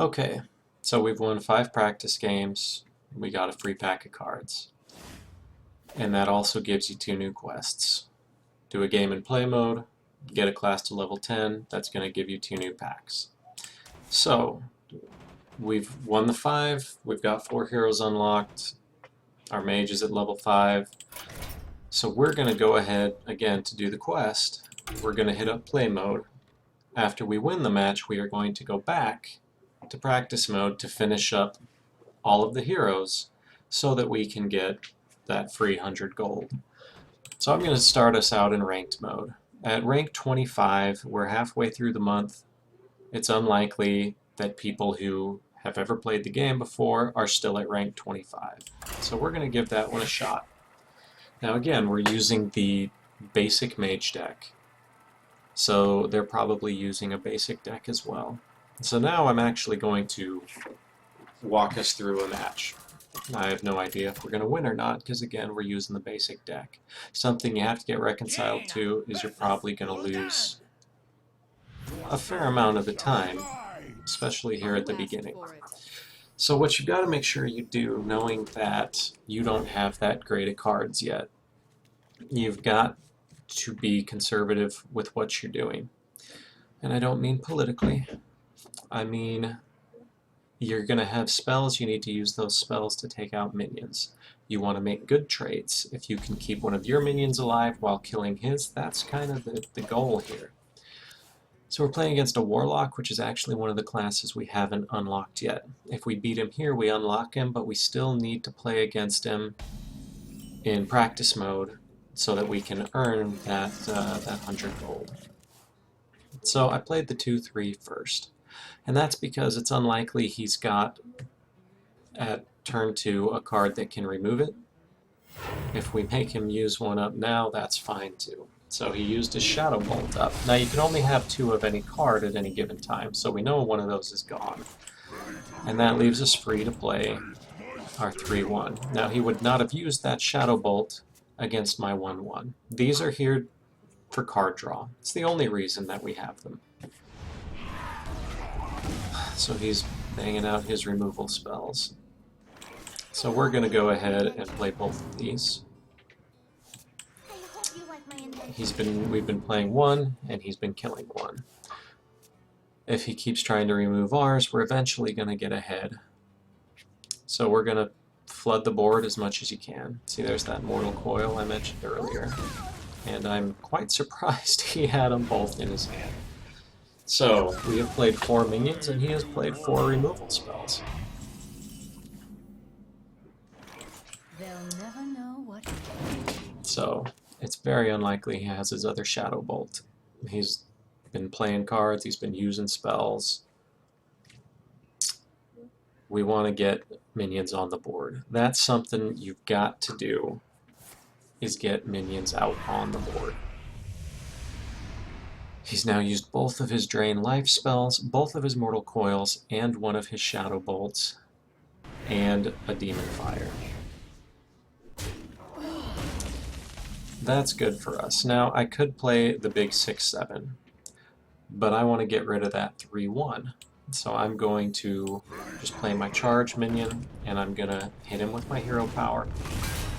Okay, so we've won 5 practice games. We got a free pack of cards. And that also gives you 2 new quests. Do a game in play mode, get a class to level 10, that's going to give you 2 new packs. So, we've won the 5, we've got 4 heroes unlocked, our mage is at level 5. So we're going to go ahead, again, to do the quest. We're going to hit up play mode. After we win the match, we are going to go back to practice mode to finish up all of the heroes so that we can get that free 100 gold. So I'm going to start us out in ranked mode. At rank 25, we're halfway through the month. It's unlikely that people who have ever played the game before are still at rank 25. So we're going to give that one a shot. Now again, we're using the basic mage deck. So they're probably using a basic deck as well. So now I'm actually going to walk us through a match. I have no idea if we're going to win or not, because again, we're using the basic deck. Something you have to get reconciled to is you're probably going to lose a fair amount of the time, especially here at the beginning. So what you've got to make sure you do, knowing that you don't have that great of cards yet, you've got to be conservative with what you're doing. And I don't mean politically. I mean, you're going to have spells, you need to use those spells to take out minions. You want to make good trades. If you can keep one of your minions alive while killing his, that's kind of the goal here. So we're playing against a Warlock, which is actually one of the classes we haven't unlocked yet. If we beat him here, we unlock him, but we still need to play against him in practice mode so that we can earn that 100 gold. So I played the 2-3 first. And that's because it's unlikely he's got, at turn 2, a card that can remove it. If we make him use one up now, that's fine too. So he used his Shadow Bolt up. Now you can only have 2 of any card at any given time, so we know one of those is gone. And that leaves us free to play our 3-1. Now he would not have used that Shadow Bolt against my 1-1. These are here for card draw. It's the only reason that we have them. So he's banging out his removal spells. So we're going to go ahead and play both of these. We've been playing one, and he's been killing one. If he keeps trying to remove ours, we're eventually going to get ahead. So we're going to flood the board as much as you can. See, there's that Mortal Coil I mentioned earlier. And I'm quite surprised he had them both in his hand. So, we have played 4 minions, and he has played 4 removal spells. They'll never know what. So, it's very unlikely he has his other Shadow Bolt. He's been playing cards, he's been using spells. We want to get minions on the board. That's something you've got to do, is get minions out on the board. He's now used both of his Drain Life spells, both of his Mortal Coils, and one of his Shadow Bolts, and a Demon Fire. That's good for us. Now, I could play the big 6-7, but I want to get rid of that 3-1. So I'm going to just play my charge minion, and I'm going to hit him with my hero power.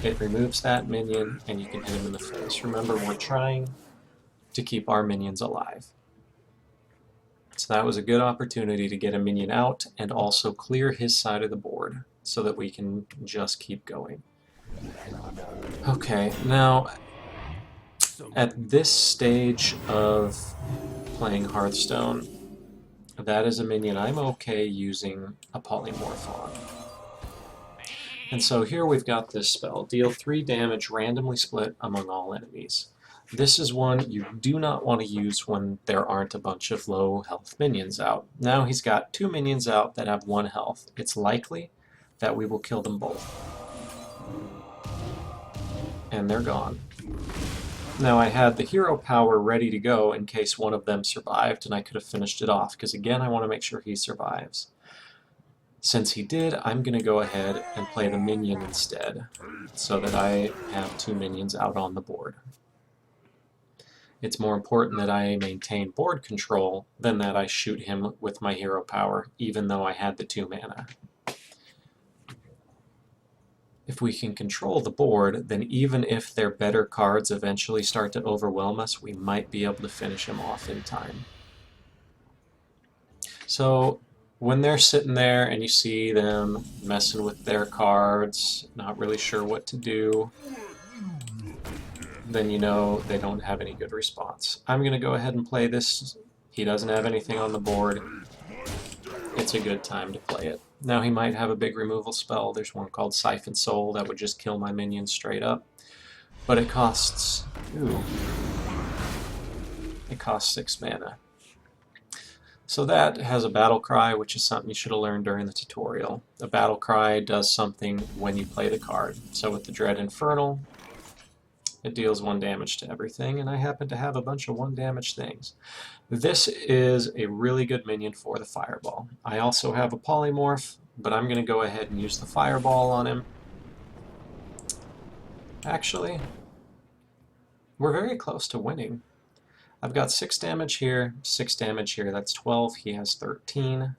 It removes that minion, and you can hit him in the face. Remember, we're trying to keep our minions alive. So that was a good opportunity to get a minion out and also clear his side of the board so that we can just keep going. Okay, now at this stage of playing Hearthstone, that is a minion I'm okay using a polymorph on. And so here we've got this spell, deal 3 damage randomly split among all enemies. This is one you do not want to use when there aren't a bunch of low health minions out. Now he's got 2 minions out that have 1 health. It's likely that we will kill them both. And they're gone. Now I had the hero power ready to go in case one of them survived, and I could have finished it off, because again I want to make sure he survives. Since he did, I'm going to go ahead and play the minion instead, so that I have 2 minions out on the board. It's more important that I maintain board control than that I shoot him with my hero power, even though I had the 2 mana. If we can control the board, then even if their better cards eventually start to overwhelm us, we might be able to finish them off in time. So when they're sitting there and you see them messing with their cards, not really sure what to do, then you know they don't have any good response. I'm going to go ahead and play this. He doesn't have anything on the board. It's a good time to play it. Now he might have a big removal spell. There's one called Siphon Soul that would just kill my minions straight up. But it costs... ooh. It costs 6 mana. So that has a battle cry, which is something you should have learned during the tutorial. A battle cry does something when you play the card. So with the Dread Infernal, it deals 1 damage to everything, and I happen to have a bunch of 1 damage things. This is a really good minion for the Fireball. I also have a Polymorph, but I'm going to go ahead and use the Fireball on him. Actually, we're very close to winning. I've got 6 damage here, 6 damage here, that's 12. He has 13.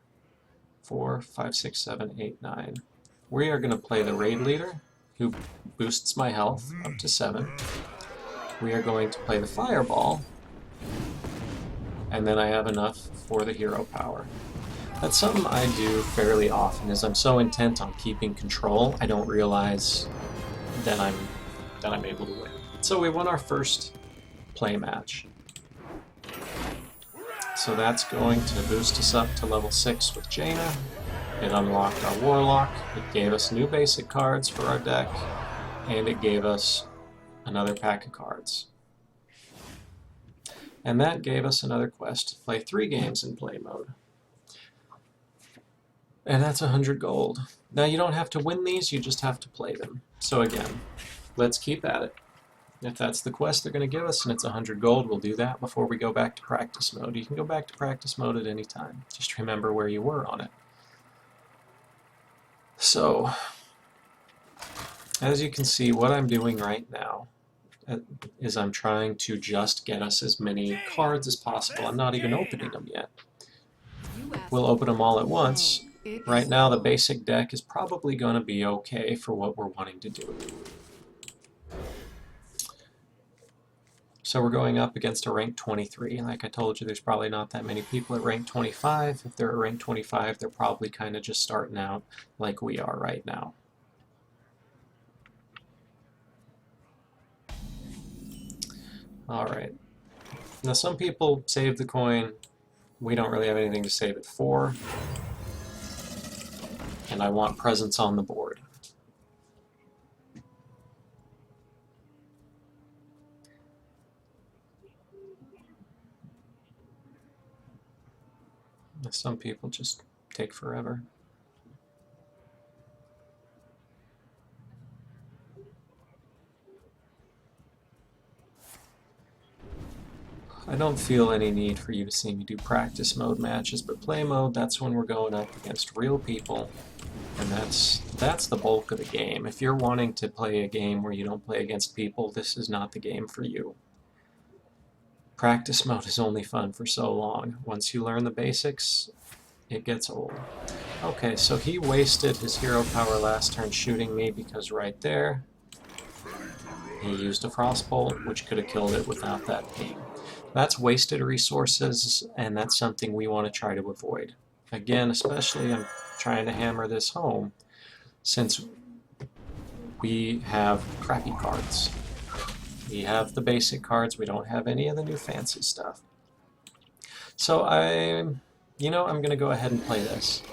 4, 5, 6, 7, 8, 9. We are going to play the Raid Leader, who boosts my health up to 7. We are going to play the Fireball, and then I have enough for the hero power. That's something I do fairly often, is I'm so intent on keeping control, I don't realize that I'm able to win. So we won our first play match. So that's going to boost us up to level 6 with Jaina. It unlocked our Warlock, it gave us new basic cards for our deck, and it gave us another pack of cards. And that gave us another quest to play 3 games in play mode. And that's 100 gold. Now you don't have to win these, you just have to play them. So again, let's keep at it. If that's the quest they're going to give us and it's 100 gold, we'll do that before we go back to practice mode. You can go back to practice mode at any time. Just remember where you were on it. So, as you can see, what I'm doing right now is I'm trying to just get us as many cards as possible. I'm not even opening them yet. We'll open them all at once. Right now the basic deck is probably going to be okay for what we're wanting to do. So we're going up against a rank 23. Like I told you, there's probably not that many people at rank 25. If they're at rank 25, they're probably kind of just starting out like we are right now. Alright. Now some people save the coin. We don't really have anything to save it for. And I want presence on the board. Some people just take forever. I don't feel any need for you to see me do practice mode matches, but play mode, that's when we're going up against real people, and that's the bulk of the game. If you're wanting to play a game where you don't play against people, this is not the game for you. Practice mode is only fun for so long. Once you learn the basics, it gets old. Okay, so he wasted his hero power last turn shooting me because right there, he used a Frostbolt, which could have killed it without that beam. That's wasted resources, and that's something we want to try to avoid. Again, especially I'm trying to hammer this home, since we have crappy cards. We have the basic cards, we don't have any of the new fancy stuff. So I'm going to go ahead and play this.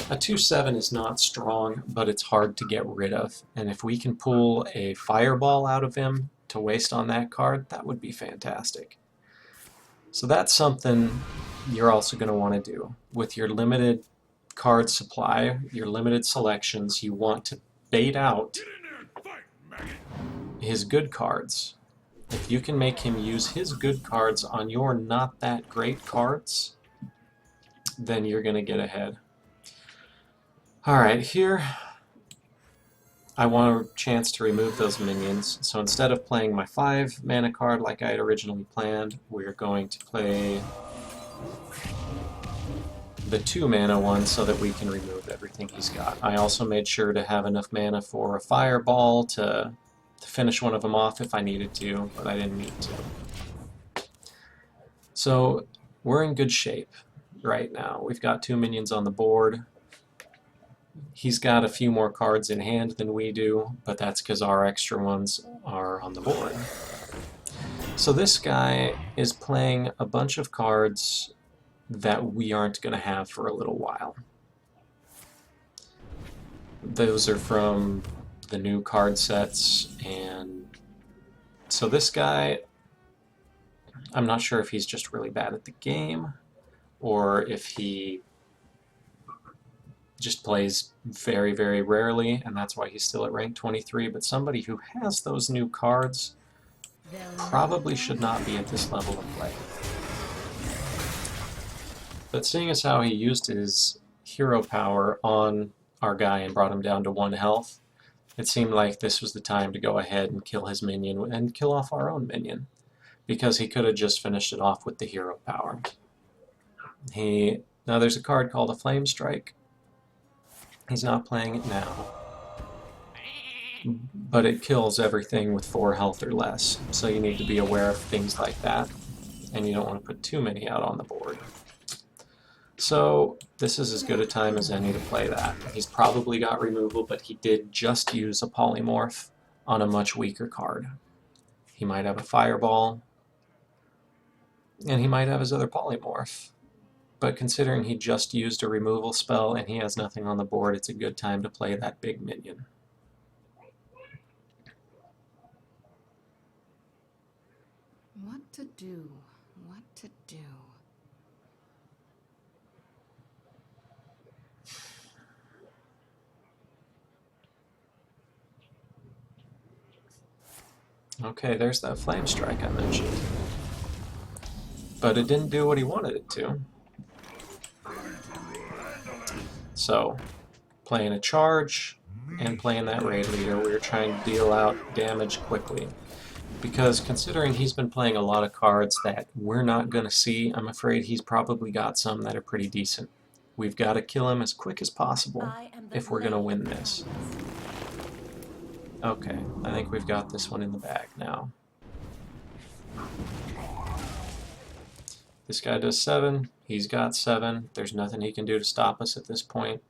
A 2/7 is not strong, but it's hard to get rid of, and if we can pull a Fireball out of him to waste on that card, that would be fantastic. So that's something you're also going to want to do. With your limited card supply, your limited selections, you want to bait out his good cards. If you can make him use his good cards on your not that great cards, then you're going to get ahead. Alright, here I want a chance to remove those minions. So instead of playing my 5 mana card like I had originally planned, we're going to play the 2 mana one so that we can remove everything he's got. I also made sure to have enough mana for a fireball to finish one of them off if I needed to, but I didn't need to. So we're in good shape right now. We've got 2 minions on the board. He's got a few more cards in hand than we do, but that's because our extra ones are on the board. So this guy is playing a bunch of cards that we aren't going to have for a little while. Those are from the new card sets, and so this guy, I'm not sure if he's just really bad at the game, or if he just plays very, very rarely, and that's why he's still at rank 23, but somebody who has those new cards probably should not be at this level of play. But seeing as how he used his hero power on our guy and brought him down to 1 health, it seemed like this was the time to go ahead and kill his minion and kill off our own minion, because he could have just finished it off with the hero power. Now there's a card called a Flame Strike. He's not playing it now, but it kills everything with 4 health or less, so you need to be aware of things like that, and you don't want to put too many out on the board. So this is as good a time as any to play that. He's probably got removal, but he did just use a polymorph on a much weaker card. He might have a fireball, and he might have his other polymorph. But considering he just used a removal spell and he has nothing on the board, it's a good time to play that big minion. What to do? What to do? Okay, there's that Flame Strike I mentioned. But it didn't do what he wanted it to. So, playing a charge and playing that raid leader, we were trying to deal out damage quickly. Because considering he's been playing a lot of cards that we're not going to see, I'm afraid he's probably got some that are pretty decent. We've got to kill him as quick as possible if we're going to win this. Okay, I think we've got this one in the bag now. This guy does 7, he's got 7, there's nothing he can do to stop us at this point.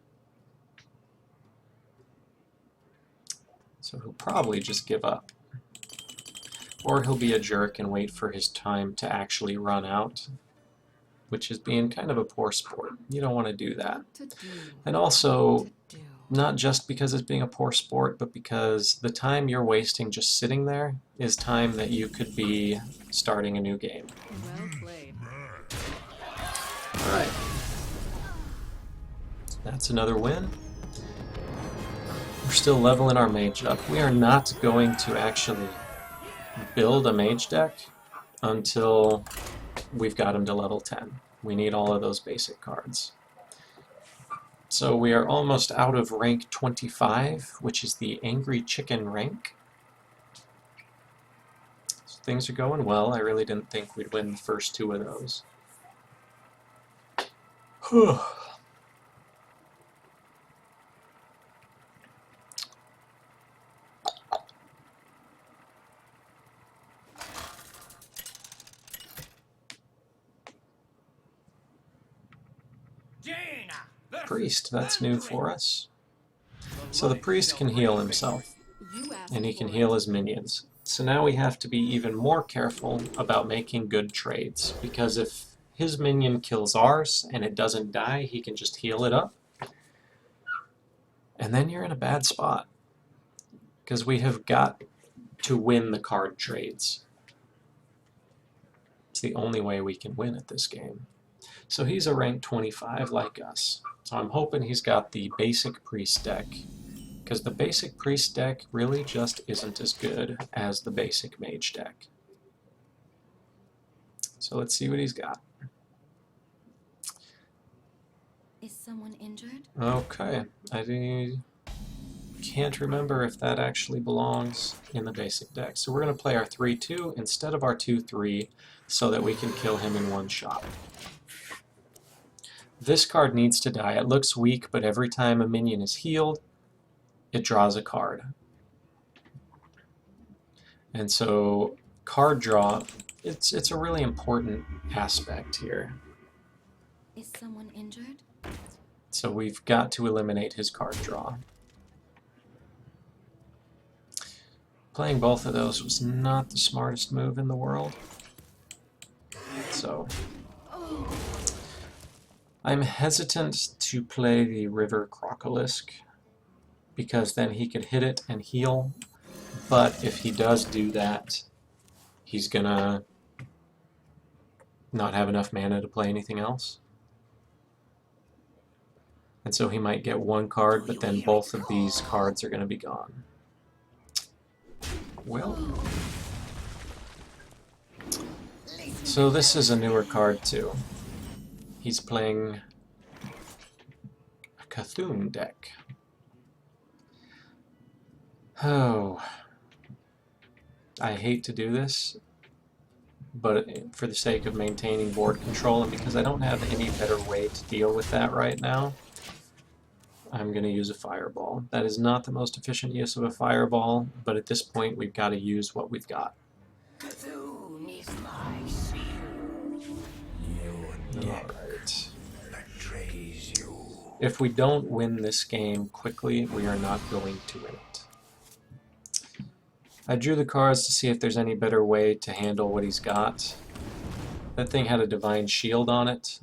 So he'll probably just give up. Or he'll be a jerk and wait for his time to actually run out, which is being kind of a poor sport. You don't want to do that. And also, not just because it's being a poor sport, but because the time you're wasting just sitting there is time that you could be starting a new game. Well played. Alright. That's another win. We're still leveling our mage up. We are not going to actually build a mage deck until we've got him to level 10. We need all of those basic cards. So we are almost out of rank 25, which is the Angry Chicken rank. So things are going well. I really didn't think we'd win the first 2 of those. Whew. Priest, that's new for us. So the priest can heal himself, and he can heal his minions. So now we have to be even more careful about making good trades, because if his minion kills ours and it doesn't die, he can just heal it up. And then you're in a bad spot, because we have got to win the card trades. It's the only way we can win at this game. So he's a rank 25 like us. So I'm hoping he's got the basic priest deck, because the basic priest deck really just isn't as good as the basic mage deck. So let's see what he's got. Is someone injured? Okay, can't remember if that actually belongs in the basic deck. So we're going to play our 3-2 instead of our 2-3 so that we can kill him in one shot. This card needs to die. It looks weak, but every time a minion is healed, it draws a card. And so card draw, it's a really important aspect here. Is someone injured? So we've got to eliminate his card draw. Playing both of those was not the smartest move in the world. So I'm hesitant to play the River Crocolisk because then he could hit it and heal. But if he does do that, he's gonna not have enough mana to play anything else. And so he might get one card, but then both of these cards are going to be gone. Well, so this is a newer card too. He's playing a Cthulhu deck. Oh, I hate to do this, but for the sake of maintaining board control and because I don't have any better way to deal with that right now, I'm going to use a fireball. That is not the most efficient use of a fireball, but at this point we've got to use what we've got. Cthulhu is my shield. Alright. Betrays you. If we don't win this game quickly, we are not going to win it. I drew the cards to see if there's any better way to handle what he's got. That thing had a divine shield on it,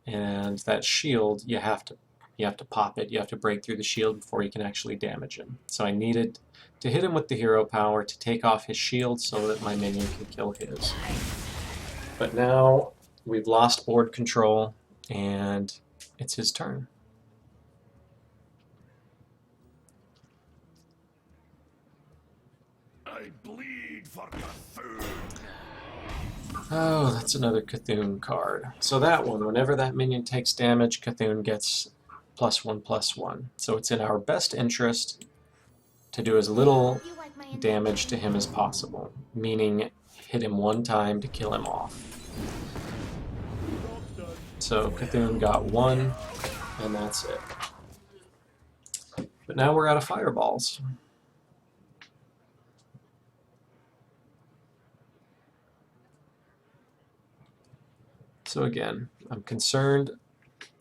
and that shield, you have to pop it. You have to break through the shield before you can actually damage him. So I needed to hit him with the hero power to take off his shield so that my minion can kill his. But now we've lost board control, and it's his turn. I bleed for Cthulhu. Oh, that's another Cthulhu card. So that one, whenever that minion takes damage, Cthulhu gets +1/+1. So it's in our best interest to do as little damage to him as possible, meaning hit him one time to kill him off. So Cthulhu got 1, and that's it. But now we're out of fireballs. So again, I'm concerned.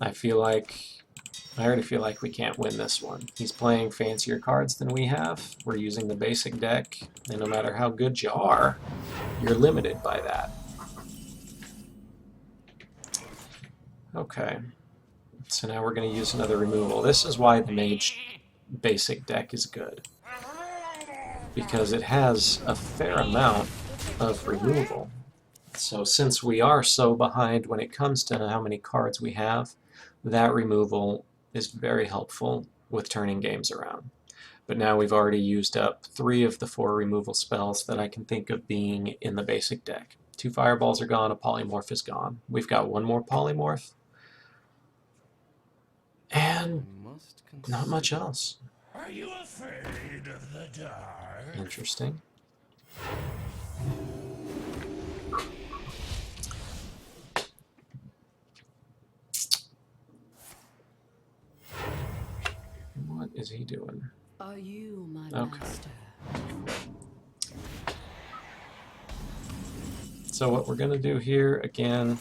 I already feel like we can't win this one. He's playing fancier cards than we have. We're using the basic deck, and no matter how good you are, you're limited by that. Okay, so now we're going to use another removal. This is why the Mage basic deck is good, because it has a fair amount of removal. So since we are so behind when it comes to how many cards we have, that removal is very helpful with turning games around. But now we've already used up 3 of the 4 removal spells that I can think of being in the basic deck. 2 fireballs are gone, a polymorph is gone. We've got 1 more polymorph, and not much else. Are you afraid of the dark? Interesting. What is he doing? Are you my Okay. master? So what we're going to do here, again,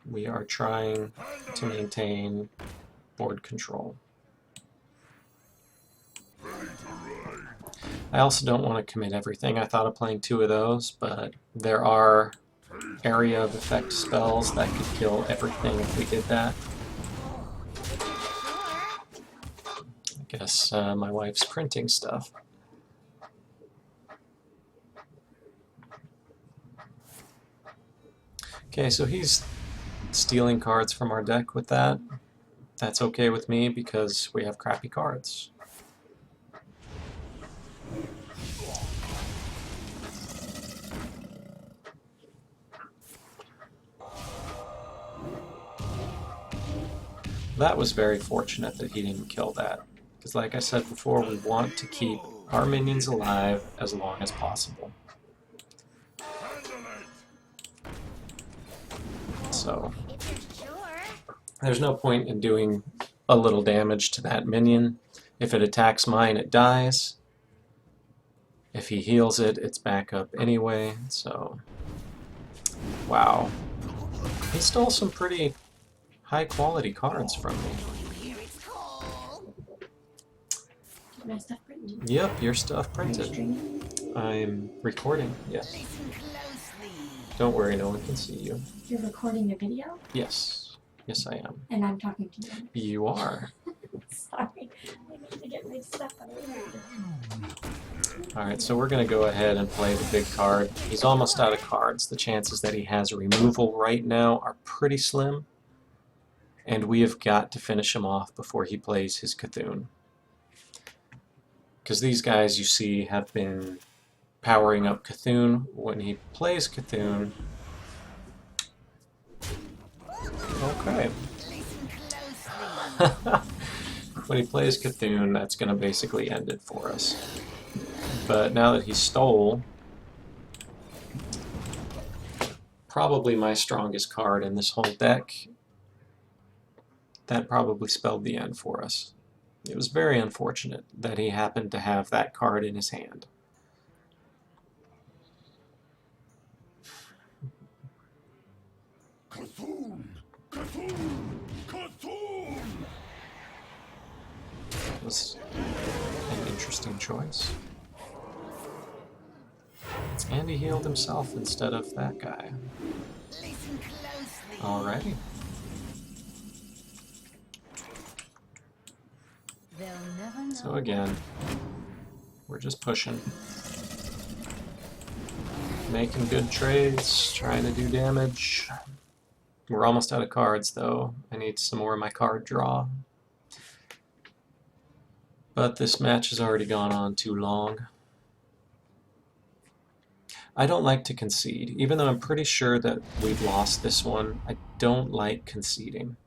we are trying to maintain board control. I also don't want to commit everything. I thought of playing 2 of those, but there are area of effect spells that could kill everything if we did that. I guess my wife's printing stuff. Okay, so he's stealing cards from our deck with that. That's okay with me because we have crappy cards. That was very fortunate that he didn't kill that, Because like I said before, we want to keep our minions alive as long as possible. So there's no point in doing a little damage to that minion. If it attacks mine, it dies. If he heals it, it's back up anyway. So, wow. He stole some pretty high quality cards from me. My stuff printed. Yep, your stuff Are you printed. streaming? I'm recording, yes. Don't worry, no one can see you. You're recording a video, Yes. Yes, I am. and I'm talking to you. You are. Sorry, I need to get my stuff out of here. Alright, so we're going to go ahead and play the big card. He's almost out of cards. The chances that he has a removal right now are pretty slim. And we have got to finish him off before he plays his Cthulhu. Because these guys, you see, have been powering up Cthulhu. When he plays Cthulhu... Okay. When he plays Cthulhu, that's going to basically end it for us. But now that he stole, probably my strongest card in this whole deck, that probably spelled the end for us. It was very unfortunate that he happened to have that card in his hand. Cthulhu! Cthulhu! Cthulhu! That was an interesting choice. And he healed himself instead of that guy. Alrighty. So again, we're just pushing. Making good trades, trying to do damage. We're almost out of cards though. I need some more of my card draw. But this match has already gone on too long. I don't like to concede. Even though I'm pretty sure that we've lost this one, I don't like conceding.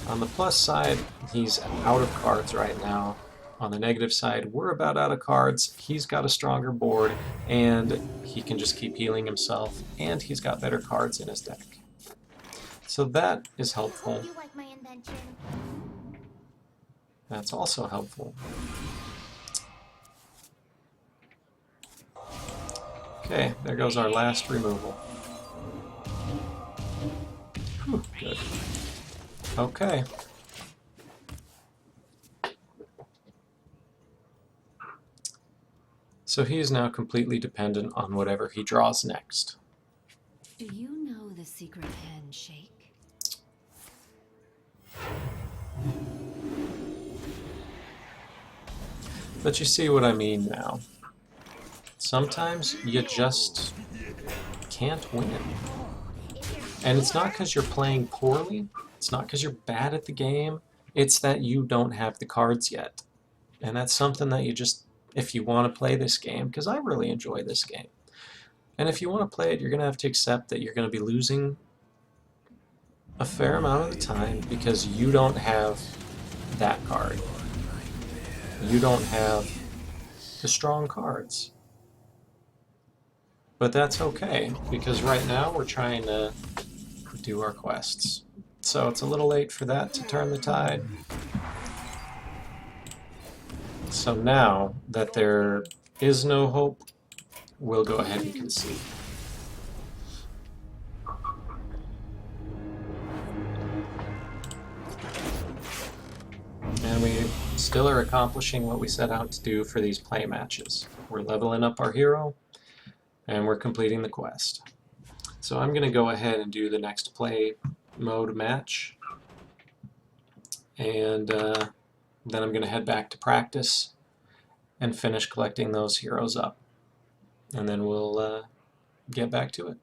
On the plus side, he's out of cards right now. On the negative side, we're about out of cards. He's got a stronger board, and he can just keep healing himself, and he's got better cards in his deck. So that is helpful. You like my invention? That's also helpful. Okay, there goes our last removal. Whew, good. Okay. So he is now completely dependent on whatever he draws next. Do you know the secret handshake? But you see what I mean now. Sometimes you just can't win. And it's not because you're playing poorly, it's not because you're bad at the game, it's that you don't have the cards yet. And that's something that you just, if you want to play this game, because I really enjoy this game, and if you want to play it, you're going to have to accept that you're going to be losing a fair amount of the time because you don't have that card. You don't have the strong cards. But that's okay, because right now we're trying to do our quests. So it's a little late for that to turn the tide. So now that there is no hope, we'll go ahead and concede. And we still are accomplishing what we set out to do for these play matches. We're leveling up our hero, and we're completing the quest. So I'm going to go ahead and do the next play mode match, and then I'm going to head back to practice and finish collecting those heroes up, and then we'll get back to it.